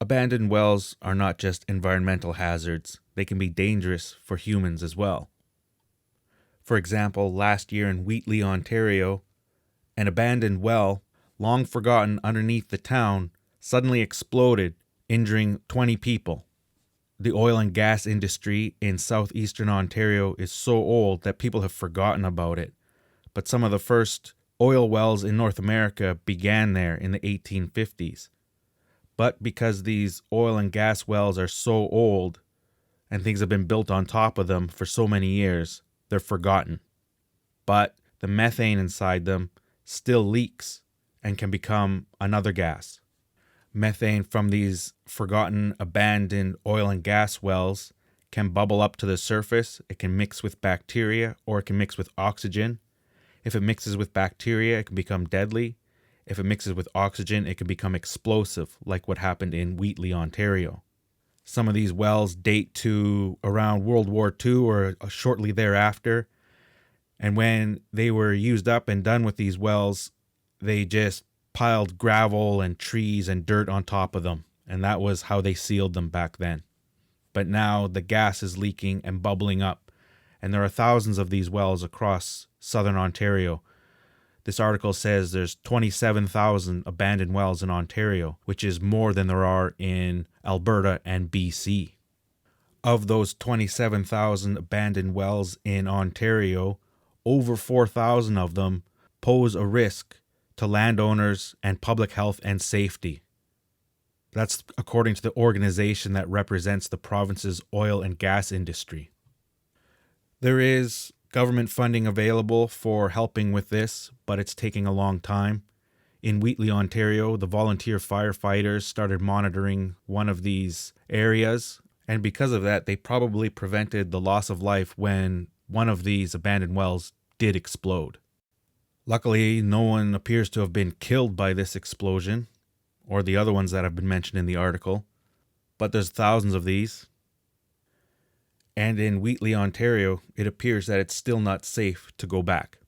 Abandoned wells are not just environmental hazards, they can be dangerous for humans as well. For example, last year in Wheatley, Ontario, an abandoned well, long forgotten underneath the town, suddenly exploded, injuring 20 people. The oil and gas industry in southeastern Ontario is so old that people have forgotten about it. But some of the first oil wells in North America began there in the 1850s. But because these oil and gas wells are so old and things have been built on top of them for so many years, they're forgotten. But the methane inside them still leaks and can become another gas. Methane from these forgotten, abandoned oil and gas wells can bubble up to the surface. It can mix with bacteria or it can mix with oxygen. If it mixes with bacteria, it can become deadly. If it mixes with oxygen, it can become explosive, like what happened in Wheatley, Ontario. Some of these wells date to around World War II or shortly thereafter. And when they were used up and done with these wells, they just piled gravel and trees and dirt on top of them. And that was how they sealed them back then. But now the gas is leaking and bubbling up. And there are thousands of these wells across southern Ontario. This article says there's 27,000 abandoned wells in Ontario, which is more than there are in Alberta and BC. Of those 27,000 abandoned wells in Ontario, over 4,000 of them pose a risk to landowners and public health and safety. That's according to the organization that represents the province's oil and gas industry. There is government funding available for helping with this, but it's taking a long time. In Wheatley, Ontario, the volunteer firefighters started monitoring one of these areas, and because of that, they probably prevented the loss of life when one of these abandoned wells did explode. Luckily, no one appears to have been killed by this explosion, or the other ones that have been mentioned in the article, but there's thousands of these. And in Wheatley, Ontario, it appears that it's still not safe to go back.